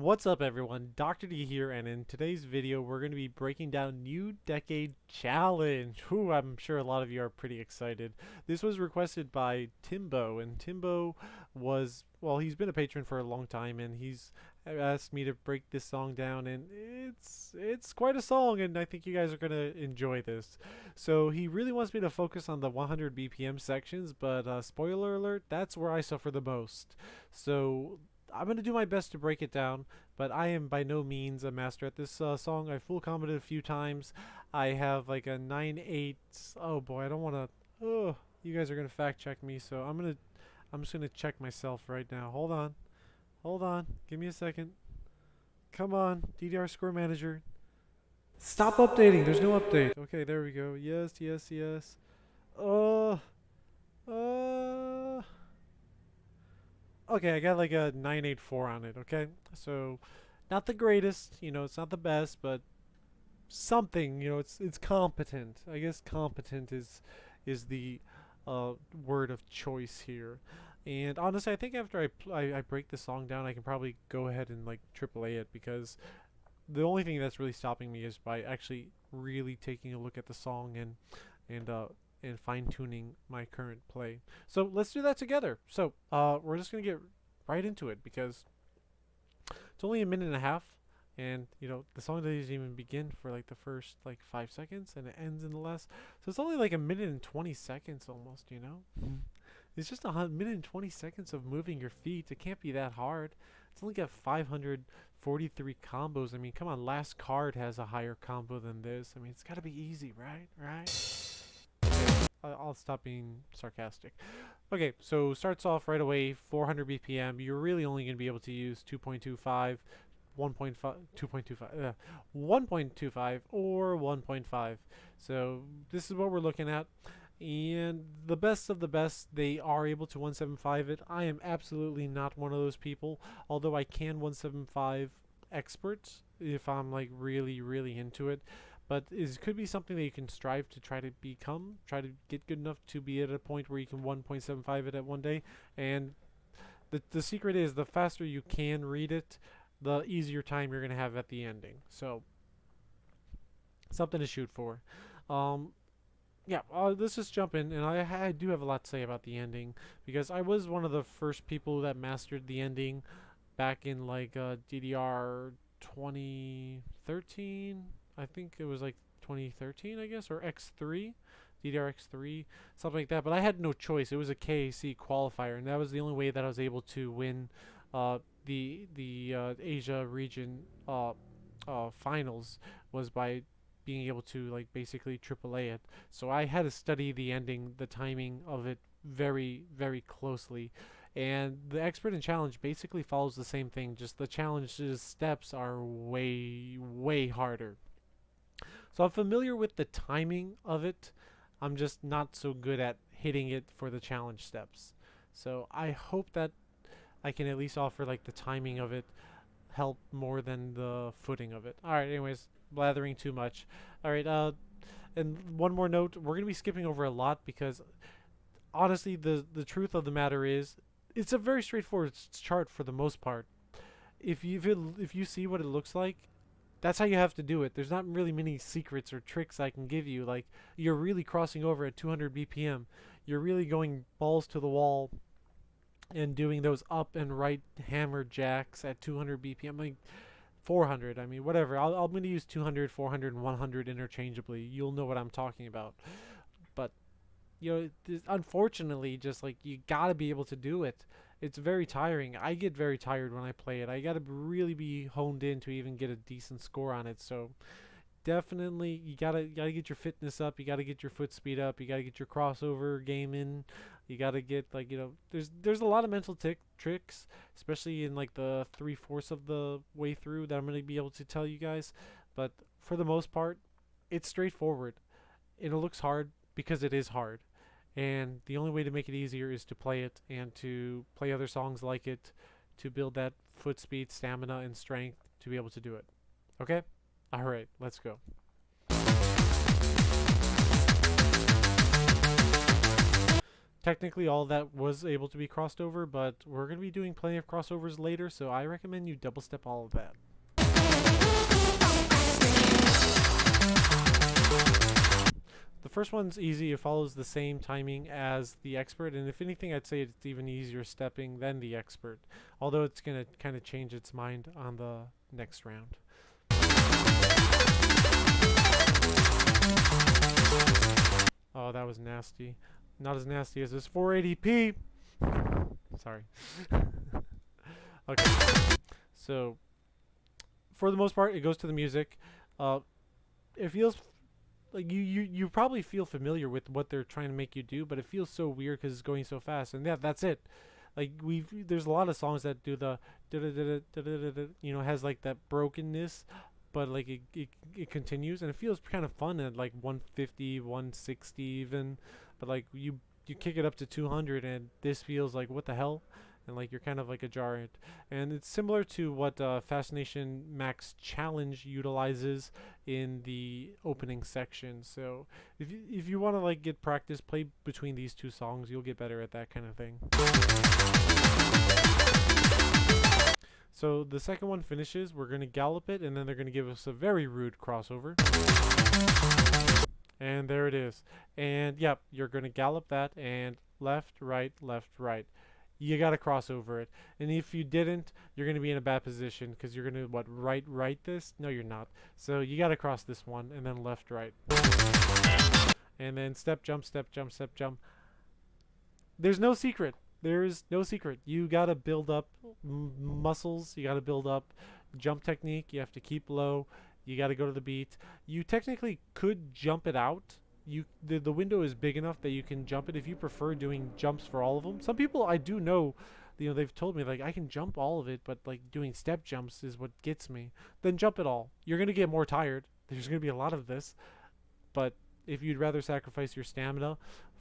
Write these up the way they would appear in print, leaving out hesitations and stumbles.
What's up everyone, Dr. D here, and in today's video we're going to be breaking down New Decade Challenge. Whew, I'm sure a lot of you are pretty excited. This was requested by Timbo, and Timbo was, well, he's been a patron for a long time, and he's asked me to break this song down, and it's quite a song, and I think you guys are going to enjoy this. So he really wants me to focus on the 100 BPM sections, but spoiler alert, that's where I suffer the most. So I'm going to do my best to break it down, but I am by no means a master at this song. I full comboed a few times. I have like a 9/8. Oh boy, I don't want to. Oh, you guys are going to fact check me, so I'm just going to check myself right now. Hold on. Hold on. Give me a second. Come on, DDR score manager. Stop updating. There's no update. Okay, there we go. Yes, yes, yes. Okay, I got like a 984 on it, okay? So, not the greatest, it's not the best, but something, it's competent. I guess competent is the word of choice here. And honestly, I think after I break the song down, I can probably go ahead and like AAA it, because the only thing that's really stopping me is by actually really taking a look at the song and fine-tuning my current play. So let's do that together. So we're just gonna get right into it, because it's only a minute and a half, and the song doesn't even begin for like the first like 5 seconds, and it ends in the last. So it's only like a minute and 20 seconds almost. It's just a minute and 20 seconds of moving your feet. It can't be that hard. It's only got 543 combos. I mean, come on, Last Card has a higher combo than this. I mean, it's got to be easy, right? I'll stop being sarcastic. Okay, so starts off right away, 400 BPM. You're really only going to be able to use 2.25, 1.5, 2.25, 1.25, or 1.5. So this is what we're looking at. And the best of the best, they are able to 175 it. I am absolutely not one of those people, although I can 175 expert if I'm like really into it. But it could be something that you can strive to try to get good enough to be at a point where you can 1.75 it at one day. And the secret is, the faster you can read it, the easier time you're going to have at the ending. So something to shoot for. Yeah, let's just jump in, and I do have a lot to say about the ending, because I was one of the first people that mastered the ending back in like DDR 2013. I think it was like 2013, I guess, or X3, DDR X3, something like that. But I had no choice. It was a KAC qualifier, and that was the only way that I was able to win the Asia region finals, was by being able to like basically AAA it. So I had to study the ending, the timing of it very closely. And the expert and challenge basically follows the same thing, just the challenge's steps are way harder. So I'm familiar with the timing of it. I'm just not so good at hitting it for the challenge steps. So I hope that I can at least offer like the timing of it help more than the footing of it. Alright, anyways, blathering too much. Alright, and one more note, we're going to be skipping over a lot, because honestly the truth of the matter is, it's a very straightforward chart for the most part. If you see what it looks like, that's how you have to do it. There's not really many secrets or tricks I can give you. Like, you're really crossing over at 200 BPM. You're really going balls to the wall and doing those up and right hammer jacks at 200 BPM, like 400. I mean, whatever. I'm going to use 200, 400, and 100 interchangeably. You'll know what I'm talking about. But unfortunately, just like, you got to be able to do it. It's very tiring. I get very tired when I play it. I got to really be honed in to even get a decent score on it. So definitely you gotta get your fitness up. You gotta get your foot speed up. You gotta get your crossover game in. You gotta get like, there's a lot of mental tricks, especially in like the 3/4 of the way through, that I'm gonna be able to tell you guys. But for the most part, it's straightforward. It looks hard because it is hard. And the only way to make it easier is to play it, and to play other songs like it, to build that foot speed, stamina, and strength to be able to do it. Okay? Alright, let's go. Technically, all that was able to be crossed over, but we're going to be doing plenty of crossovers later, so I recommend you double step all of that. The first one's easy. It follows the same timing as the expert, and if anything, I'd say it's even easier stepping than the expert, although it's going to kind of change its mind on the next round. Oh, that was nasty. Not as nasty as this 480p. Sorry. Okay. So, for the most part, it goes to the music. It feels like you probably feel familiar with what they're trying to make you do, but it feels so weird because it's going so fast. And yeah, that's it. Like there's a lot of songs that do the you know, has like that brokenness, but like it continues, and it feels kind of fun at like 150, 160 even. But like you kick it up to 200, and this feels like what the hell. And like you're kind of like a jarred, and it's similar to what Fascination Max Challenge utilizes in the opening section. So if you want to like get practice, play between these two songs, you'll get better at that kind of thing. So the second one finishes, we're gonna gallop it, and then they're gonna give us a very rude crossover. And there it is. And yep, you're gonna gallop that, and left, right, left, right. You gotta cross over it, and if you didn't, you're gonna be in a bad position because you're gonna right this? No, you're not. So you gotta cross this one, and then left, right, and then step, jump, step, jump, step, jump. There's no secret. There's no secret. You gotta build up muscles. You gotta build up jump technique. You have to keep low. You gotta go to the beat. You technically could jump it out. The window is big enough that you can jump it if you prefer doing jumps for all of them. Some people I do know, you know, they've told me like I can jump all of it, but like doing step jumps is what gets me. Then jump it all. You're gonna get more tired. There's gonna be a lot of this, but if you'd rather sacrifice your stamina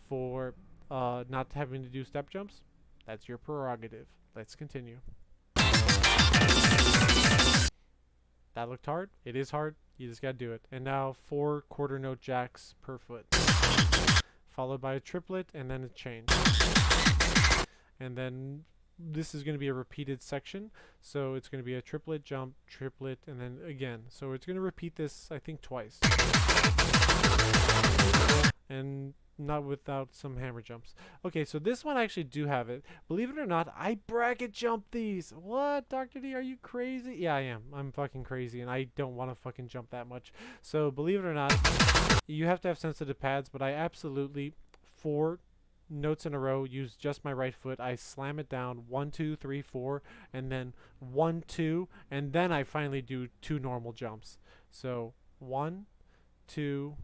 for not having to do step jumps, that's your prerogative. Let's continue. That looked hard. It is hard. You just gotta do it. And now 4 quarter note jacks per foot, followed by a triplet and then a change. And then this is going to be a repeated section, so it's going to be a triplet, jump, triplet, and then again. So it's going to repeat this, I think, twice, and not without some hammer jumps. Okay, so this one I actually do have it. Believe it or not, I bracket jump these. What, Dr. D, are you crazy? Yeah, I am. I'm fucking crazy, and I don't want to fucking jump that much. So believe it or not, you have to have sensitive pads, but I absolutely, 4 notes in a row, use just my right foot. I slam it down 1, 2, 3, 4, and then 1, 2, and then I finally do 2 normal jumps. So 1, 2,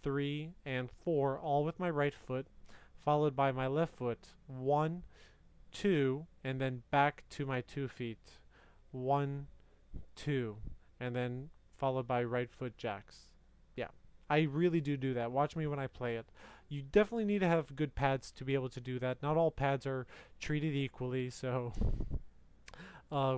3, and 4, all with my right foot, followed by my left foot. 1, 2, and then back to my 2 feet. 1, 2, and then followed by right foot jacks. Yeah, I really do that. Watch me when I play it. You definitely need to have good pads to be able to do that. Not all pads are treated equally, so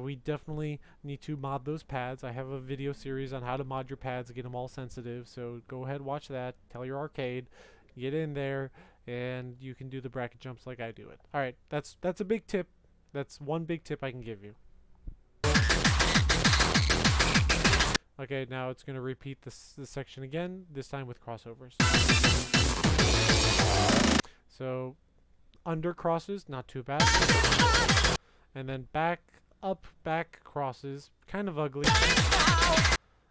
we definitely need to mod those pads. I have a video series on how to mod your pads, get them all sensitive, so go ahead, watch that. Tell your arcade, get in there, and you can do the bracket jumps like I do it. Alright, that's a big tip. That's one big tip I can give you. Okay, now it's going to repeat this section again, this time with crossovers. So, under crosses, not too bad. And then back, up, back crosses, kind of ugly.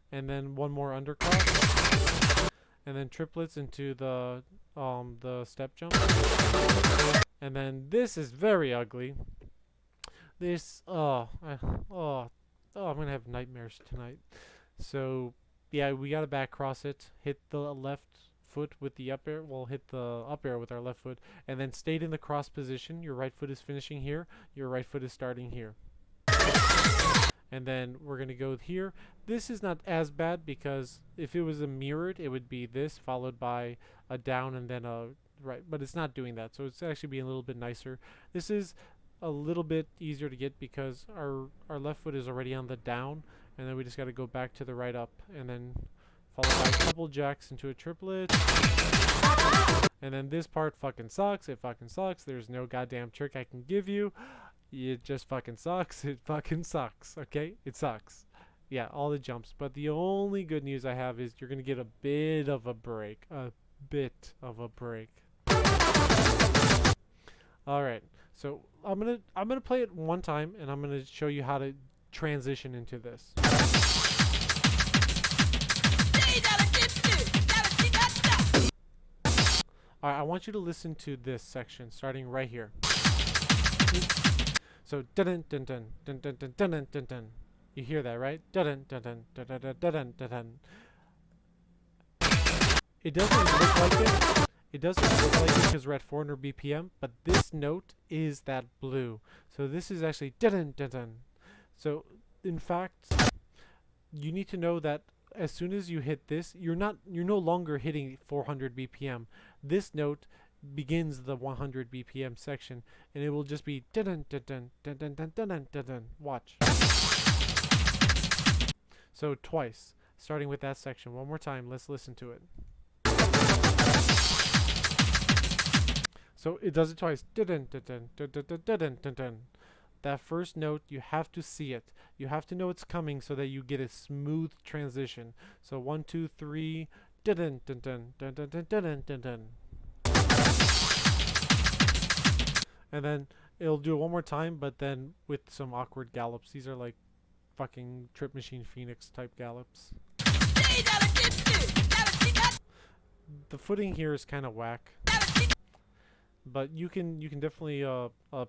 And then one more under cross. And then triplets into the step jump. And then this is very ugly. This, I'm going to have nightmares tonight. So, yeah, we got to back cross it, hit the left foot with the up air, we'll hit the up air with our left foot, and then stayed in the cross position. Your right foot is finishing here, your right foot is starting here. And then we're going to go here. This is not as bad because if it was a mirrored, it would be this followed by a down and then a right, but it's not doing that, so it's actually being a little bit nicer. This is a little bit easier to get because our left foot is already on the down, and then we just got to go back to the right up and then followed by a couple jacks into a triplet. And then this part fucking sucks. It fucking sucks. There's no goddamn trick I can give you. It just fucking sucks. It fucking sucks. Okay? It sucks. Yeah, all the jumps. But the only good news I have is you're going to get a bit of a break. A bit of a break. Alright. So I'm gonna play it one time and I'm gonna show you how to transition into this. Alright, I want you to listen to this section starting right here. So dun dun dun dun dun dun dun dun dun. You hear that, right? Dun dun dun dun dun dun dun dun dun. It doesn't look like it. It doesn't look like it because we're at 400 BPM, but this note is that blue. So this is actually dun dun dun. So in fact, you need to know that as soon as you hit this, you're no longer hitting 400 BPM. This note begins the 100 BPM section, and it will just be dun dun dun dun dun dun dun dun dun dun. Watch. So twice, starting with that section. One more time. Let's listen to it. So it does it twice. Dun dun dun dun dun dun dun dun dun dun. That first note, you have to see it. You have to know it's coming so that you get a smooth transition. So 1, 2, 3. Dun dun dun dun dun dun dun dun dun. And then it'll do it one more time, but then with some awkward gallops. These are like fucking Trip Machine Phoenix type gallops. The footing here is kind of whack. But you can definitely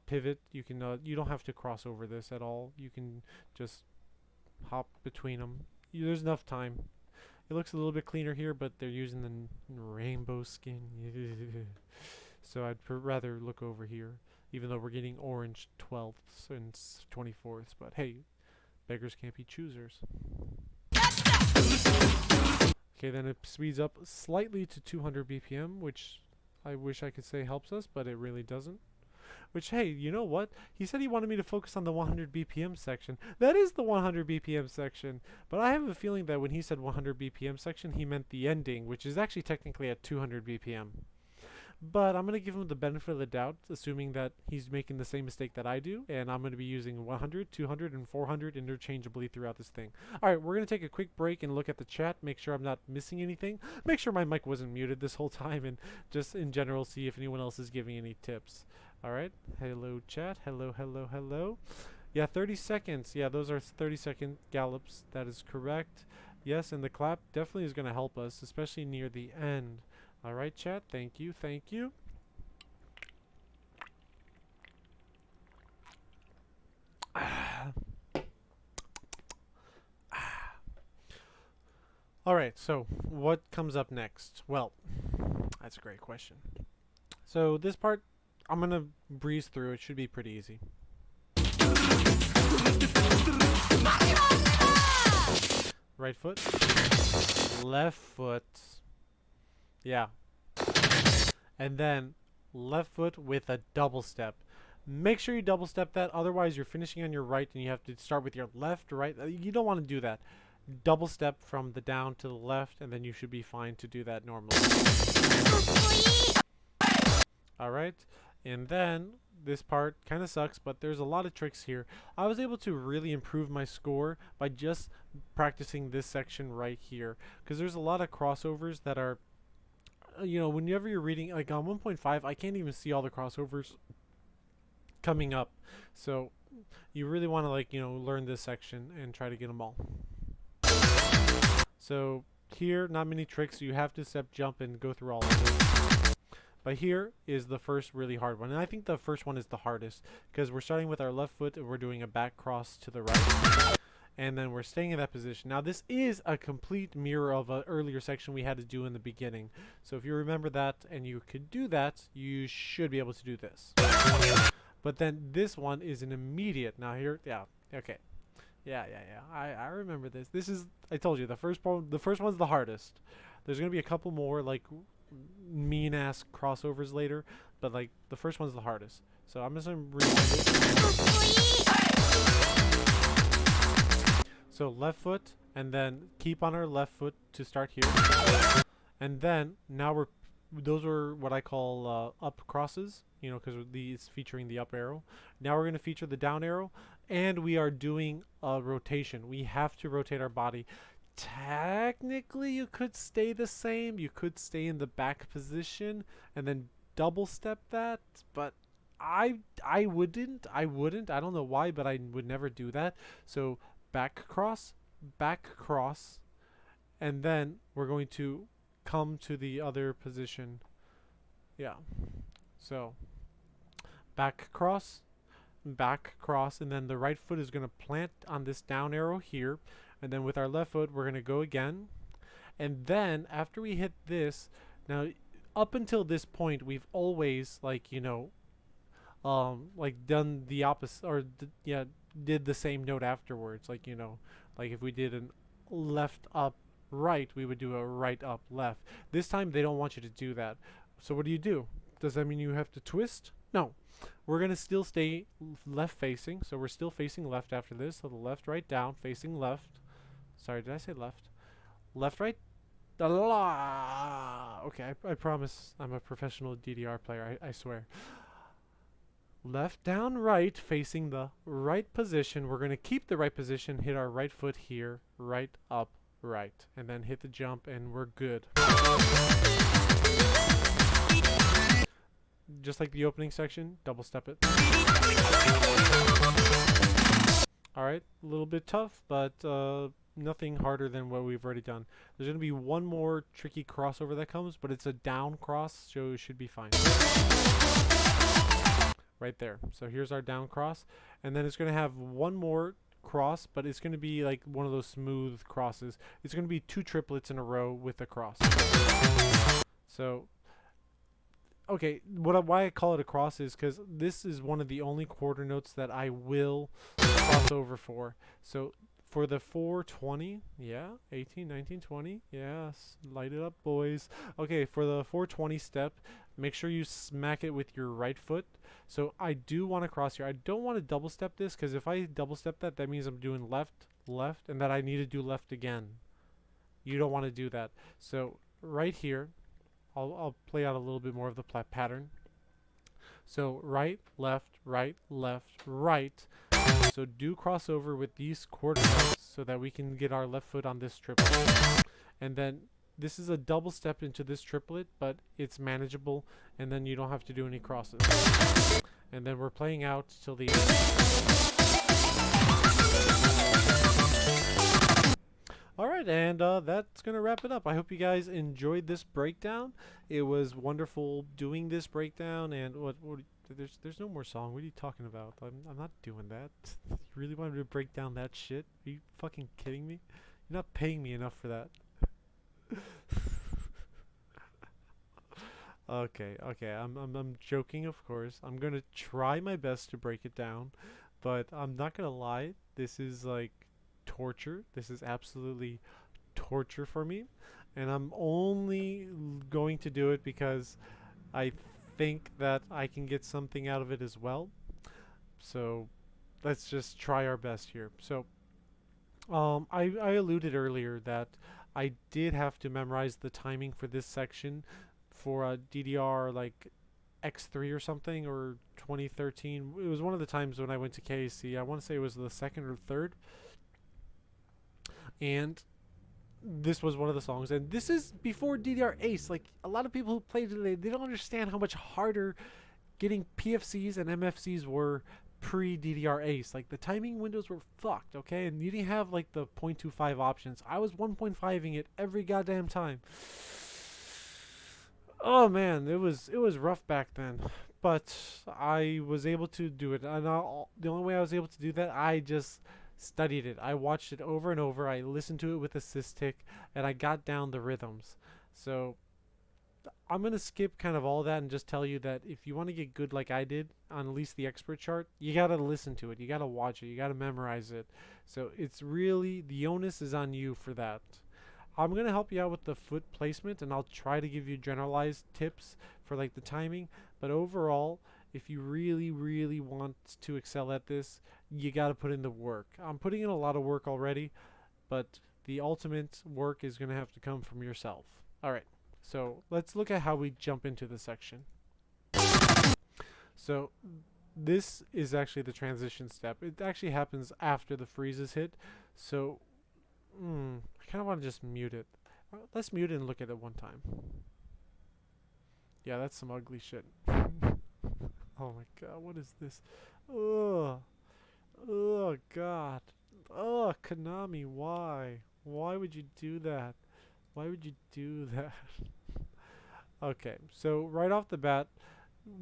pivot. You don't have to cross over this at all. You can just hop between them. There's enough time. It looks a little bit cleaner here, but they're using the rainbow skin. So I'd rather look over here, even though we're getting orange 12ths and 24ths. But hey, beggars can't be choosers. Okay, then it speeds up slightly to 200 BPM, which I wish I could say helps us, but it really doesn't. Which, hey, you know what? He said he wanted me to focus on the 100 BPM section. That is the 100 BPM section. But I have a feeling that when he said 100 BPM section, he meant the ending, which is actually technically at 200 BPM. But I'm going to give him the benefit of the doubt, assuming that he's making the same mistake that I do, and I'm going to be using 100, 200, and 400 interchangeably throughout this thing. Alright, we're going to take a quick break and look at the chat, make sure I'm not missing anything, make sure my mic wasn't muted this whole time, and just in general see if anyone else is giving any tips. Alright, hello chat, hello, hello, hello. Yeah, 30 seconds, yeah, those are 30-second gallops, that is correct. Yes, and the clap definitely is going to help us, especially near the end. Alright chat, thank you, thank you. Alright, so what comes up next? Well, that's a great question. So this part, I'm gonna breeze through, it should be pretty easy. Right foot, left foot. Yeah. And then left foot with a double step. Make sure you double step that, otherwise you're finishing on your right and you have to start with your left, right. You don't want to do that. Double step from the down to the left, and then you should be fine to do that normally. Alright, and then this part kind of sucks, but there's a lot of tricks here. I was able to really improve my score by just practicing this section right here, because there's a lot of crossovers that are, you know, whenever you're reading, like on 1.5, I can't even see all the crossovers coming up. So you really want to, like, you know, learn this section and try to get them all. So here, not many tricks. You have to step, jump, and go through all of this. But here is the first really hard one. And I think the first one is the hardest, because we're starting with our left foot and we're doing a back cross to the right. And then we're staying in that position. Now this is a complete mirror of an earlier section we had to do in the beginning. So if you remember that and you could do that, you should be able to do this. But then this one is an immediate. Now here, yeah, okay. Yeah. I remember this. This is, I told you, the first one's the hardest. There's going to be a couple more like mean-ass crossovers later, but like the first one's the hardest. So I'm just going to read this. So left foot, and then keep on our left foot to start here. And then now those are what I call up crosses, you know, because these featuring the up arrow. Now we're going to feature the down arrow, and we are doing a rotation. We have to rotate our body. Technically, you could stay the same. You could stay in the back position and then double step that, but I wouldn't. I don't know why, but I would never do that. So back cross, and then we're going to come to the other position. Yeah. So back cross, and then the right foot is going to plant on this down arrow here, and then with our left foot we're going to go again. And then after we hit this, now up until this point we've always, like, you know, like done the opposite, or did the same note afterwards. Like, you know, like if we did an left up right, we would do a right up left. This time they don't want you to do that. So what do? Does that mean you have to twist? No. We're going to still stay left facing. So we're still facing left after this. So the left, right, down, facing left. Sorry, did I say left? Left, right. Okay, I promise I'm a professional DDR player. I swear. Left, down, right, facing the right position. We're going to keep the right position, hit our right foot here, right, up, right, and then hit the jump, and we're good. Just like the opening section, double step it. Alright, a little bit tough, but nothing harder than what we've already done. There's going to be one more tricky crossover that comes, but it's a down cross, so it should be fine. Right there. So here's our down cross, and then it's going to have one more cross, but it's going to be like one of those smooth crosses. It's going to be 2 triplets in a row with a cross. So okay, why I call it a cross is because this is one of the only quarter notes that I will cross over for. So for the 420, yeah, 18, 19, 20, yes, light it up, boys. Okay, for the 420 step, make sure you smack it with your right foot. So I do want to cross here. I don't want to double step this, because if I double step that, that means I'm doing left, left, and that I need to do left again. You don't want to do that. So right here, I'll play out a little bit more of the pattern. So right, left, right, left, right. So do crossover with these quarter notes so that we can get our left foot on this triplet. And then this is a double step into this triplet, but it's manageable, and then you don't have to do any crosses. And then we're playing out till the end. Alright, and that's going to wrap it up. I hope you guys enjoyed this breakdown. It was wonderful doing this breakdown, and there's no more song. What are you talking about? I'm not doing that. You really want me to break down that shit? Are you fucking kidding me? You're not paying me enough for that. Okay, I'm joking, of course. I'm gonna try my best to break it down, but I'm not gonna lie. This is like torture. This is absolutely torture for me, and I'm only going to do it because I think that I can get something out of it as well. So let's just try our best here. So I alluded earlier that I did have to memorize the timing for this section for a DDR like X3 or something, or 2013. It was one of the times when I went to KAC. I want to say it was the second or third. And this was one of the songs, and this is before DDR Ace. Like, a lot of people who played it, they don't understand how much harder getting PFCs and MFCs were pre-DDR Ace. Like, the timing windows were fucked, okay? And you didn't have like the 0.25 options. I was 1.5ing it every goddamn time. Oh man, it was rough back then, but I was able to do it. And the only way I was able to do that, I just studied it. I watched it over and over. I listened to it with a SysTick, and I got down the rhythms. So I'm gonna skip kind of all that and just tell you that if you want to get good like I did on at least the expert chart, you gotta listen to it, you gotta watch it, you gotta memorize it. So it's really, the onus is on you for that. I'm gonna help you out with the foot placement, and I'll try to give you generalized tips for like the timing, but overall, if you really want to excel at this, you gotta put in the work. I'm putting in a lot of work already, but the ultimate work is going to have to come from yourself. All right, so let's look at how we jump into the section. So this is actually the transition step. It actually happens after the freezes hit. So I kind of want to just mute it. Let's mute it and look at it one time. Yeah, that's some ugly shit. Oh my god, what is this? Ugh. Oh god. Oh, Konami, why? Why would you do that? Why would you do that? Okay, so right off the bat,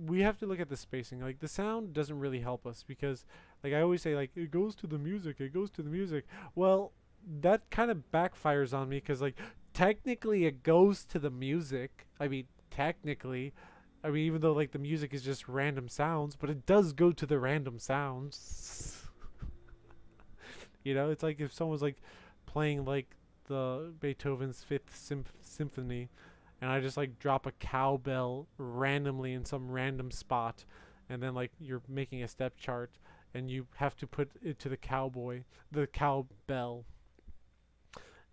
we have to look at the spacing. Like, the sound doesn't really help us because, like, I always say, like, it goes to the music, it goes to the music. Well, that kind of backfires on me because, like, technically it goes to the music. I mean, technically. I mean, even though, like, the music is just random sounds, but it does go to the random sounds. You know, it's like if someone's, like, playing, like, the Beethoven's Fifth Symphony, and I just, like, drop a cowbell randomly in some random spot, and then, like, you're making a step chart, and you have to put it to the cowbell,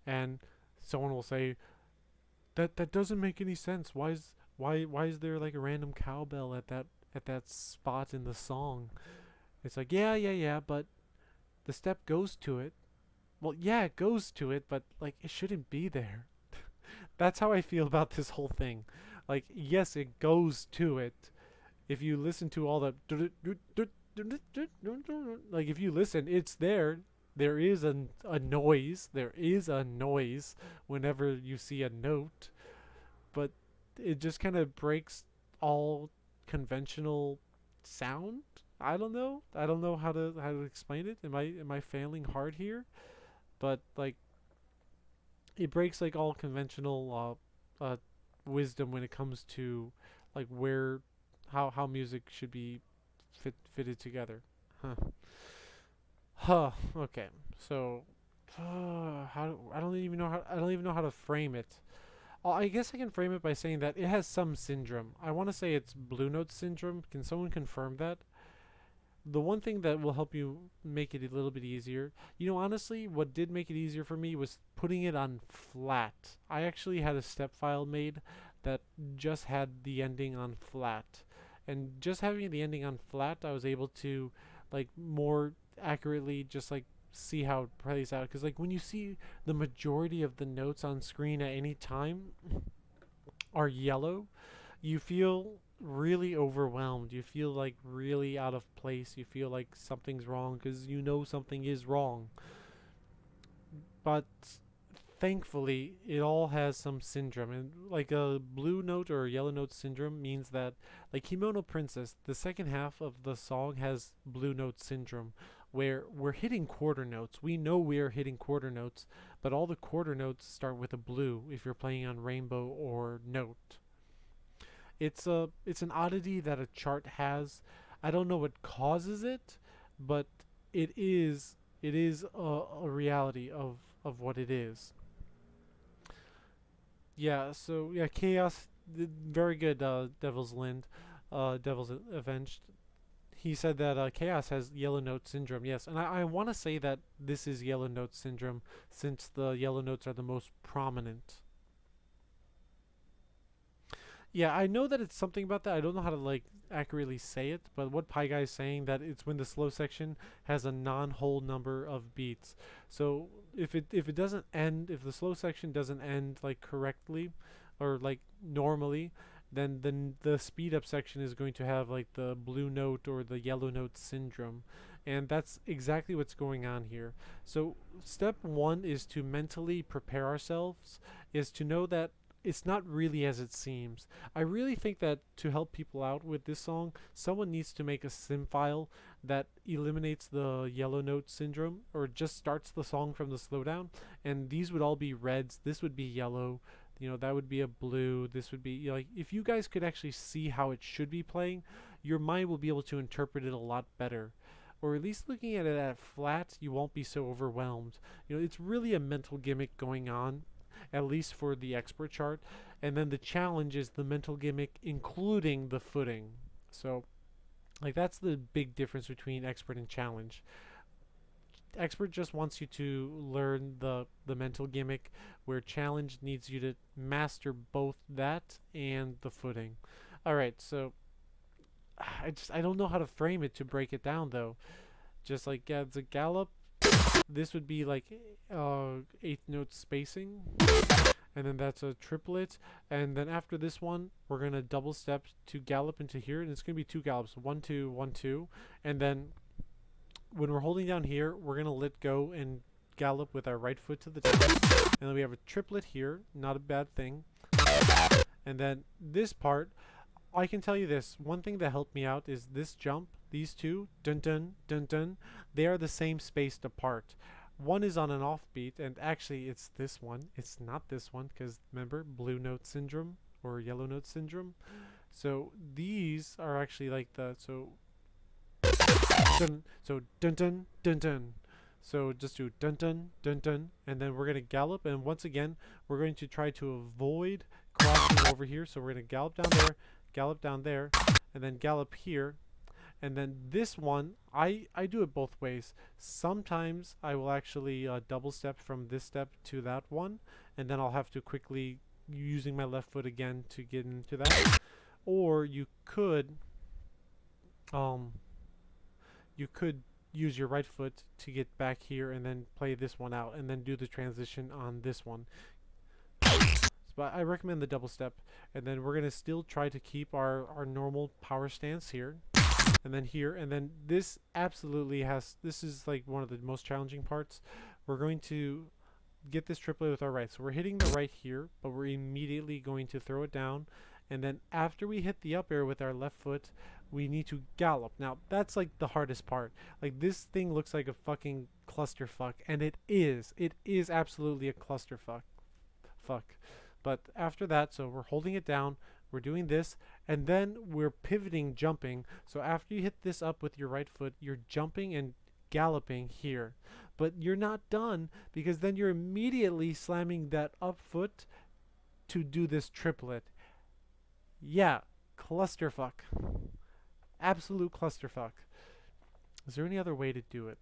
and someone will say, that doesn't make any sense. Why is there, like, a random cowbell at that spot in the song? It's like, yeah, but the step goes to it. Well, yeah, it goes to it, but, like, it shouldn't be there. That's how I feel about this whole thing. Like, yes, it goes to it. If you listen to all the, like, if you listen, it's there. There is a noise. There is a noise whenever you see a note, but it just kind of breaks all conventional sound. I don't know how to explain it. Am I failing hard here? But, like, it breaks, like, all conventional wisdom when it comes to, like, how music should be fitted together. Okay. So I don't even know how to frame it. I guess I can frame it by saying that it has some syndrome. I want to say it's Blue Note syndrome. Can someone confirm that? The one thing that will help you make it a little bit easier, you know, honestly, what did make it easier for me was putting it on flat. I actually had a step file made that just had the ending on flat. And just having the ending on flat, I was able to, like, more accurately just, like, see how it plays out. Because, like, when you see the majority of the notes on screen at any time are yellow, you feel really overwhelmed. You feel, like, really out of place. You feel like something's wrong because you know something is wrong. But thankfully, it all has some syndrome. And, like, a blue note or yellow note syndrome means that, like, Kimono Princess, the second half of the song has blue note syndrome, where we're hitting quarter notes. We know we are hitting quarter notes, but all the quarter notes start with a blue if you're playing on rainbow or note. It's an oddity that a chart has. I don't know what causes it, but it is a reality of what it is. Yeah, so yeah, Chaos, very good, Devil's Lind, Devil's Avenged. He said that Chaos has yellow note syndrome. Yes, and I want to say that this is yellow note syndrome since the yellow notes are the most prominent. Yeah, I know that it's something about that. I don't know how to, like, accurately say it, but what Pie Guy is saying that it's when the slow section has a non-whole number of beats. So if it doesn't end, if the slow section doesn't end, like, correctly or, like, normally, then the speed up section is going to have, like, the blue note or the yellow note syndrome. And that's exactly what's going on here. So step one is to mentally prepare ourselves, is to know that it's not really as it seems. I really think that to help people out with this song, someone needs to make a sim file that eliminates the yellow note syndrome or just starts the song from the slowdown, and these would all be reds, this would be yellow, you know, that would be a blue, this would be, you know, like, if you guys could actually see how it should be playing, your mind will be able to interpret it a lot better. Or at least looking at it at flat, you won't be so overwhelmed. You know, it's really a mental gimmick going on, at least for the expert chart. And then the challenge is the mental gimmick including the footing. So, like, that's the big difference between expert and challenge. expert just wants you to learn the mental gimmick, where challenge needs you to master both that and the footing. All right, so I don't know how to frame it to break it down though. Just like the gallop, this would be like eighth note spacing, and then that's a triplet, and then after this one we're gonna double step to gallop into here, and it's gonna be 2 gallops, 1 2 1 2, and then when we're holding down here, we're gonna let go and gallop with our right foot to the top, and then we have a triplet here, not a bad thing. And then this part, I can tell you this, one thing that helped me out is this jump. These two, dun dun dun dun, they are the same spaced apart. One is on an offbeat, and actually it's this one. It's not this one, because remember, blue note syndrome or yellow note syndrome. So these are actually like the dun dun dun dun. So just do dun dun dun dun, and then we're gonna gallop, and once again we're going to try to avoid crossing over here. So we're gonna gallop down there, and then gallop here. And then this one, I do it both ways. Sometimes I will actually double step from this step to that one, and then I'll have to quickly using my left foot again to get into that. Or you could use your right foot to get back here and then play this one out and then do the transition on this one. But I recommend the double step, and then we're gonna still try to keep our normal power stance here, and then here, and then this absolutely this is like one of the most challenging parts. We're going to get this triplet with our right, so we're hitting the right here, but we're immediately going to throw it down, and then after we hit the up air with our left foot, we need to gallop. Now that's like the hardest part. Like, this thing looks like a fucking clusterfuck, and it is absolutely a clusterfuck. But after that, so we're holding it down, we're doing this, and then we're pivoting, jumping. So after you hit this up with your right foot, you're jumping and galloping here. But you're not done, because then you're immediately slamming that up foot to do this triplet. Yeah, clusterfuck. Absolute clusterfuck. Is there any other way to do it?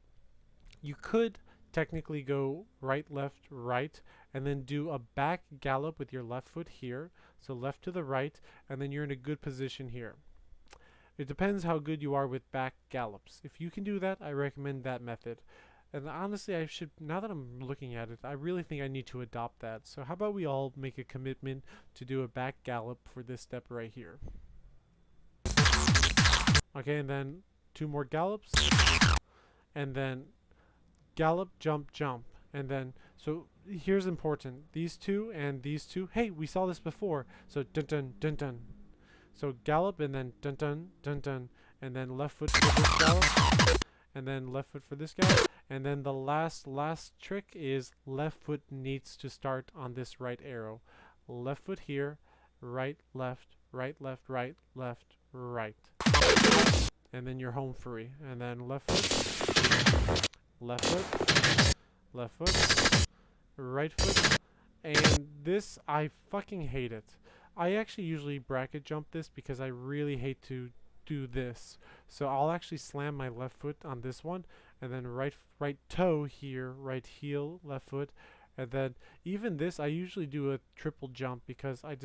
You could technically go right, left, right, and then do a back gallop with your left foot here. So left to the right, and then you're in a good position here. It depends how good you are with back gallops. If you can do that, I recommend that method. And honestly, I should, now that I'm looking at it, I really think I need to adopt that. So how about we all make a commitment to do a back gallop for this step right here. Okay, and then 2 more gallops, and then gallop, jump, jump, and then, so here's important, these two and these two, hey, we saw this before, so dun dun dun dun. So gallop, and then dun dun dun dun, and then left foot for this gallop, and then left foot for this gallop, and then the last trick is left foot needs to start on this right arrow. Left foot here, right, left, right, left, right, left, right. And then you're home free. And then left foot, left foot, left foot, right foot. And this, I fucking hate it. I actually usually bracket jump this because I really hate to do this. So I'll actually slam my left foot on this one, and then right toe here, right heel, left foot. And then even this, I usually do a triple jump because I'm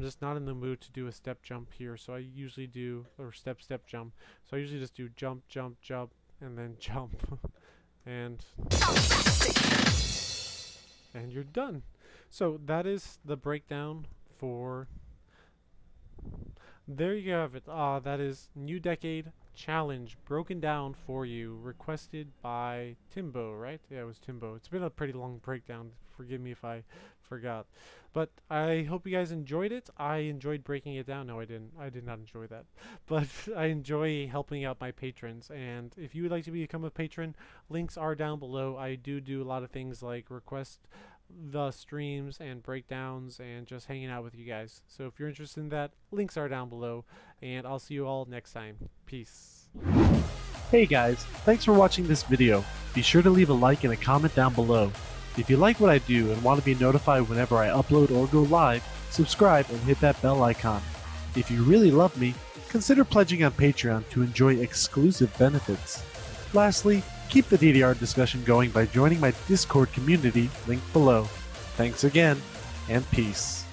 just not in the mood to do a step jump here, so I usually do, or step jump. So I usually just do jump, jump, jump, and then jump. and you're done. So that is the breakdown for, there you have it. That is New Decade Challenge broken down for you, requested by Timbo, right? Yeah, it was Timbo. It's been a pretty long breakdown. Forgive me if I forgot. But I hope you guys enjoyed it. I enjoyed breaking it down. No, I didn't. I did not enjoy that. But I enjoy helping out my patrons. And if you would like to become a patron, links are down below. I do a lot of things like request the streams and breakdowns and just hanging out with you guys. So if you're interested in that, links are down below. And I'll see you all next time. Peace. Hey guys, thanks for watching this video. Be sure to leave a like and a comment down below. If you like what I do and want to be notified whenever I upload or go live, subscribe and hit that bell icon. If you really love me, consider pledging on Patreon to enjoy exclusive benefits. Lastly, Keep the DDR discussion going by joining my Discord community linked below. Thanks again, and peace.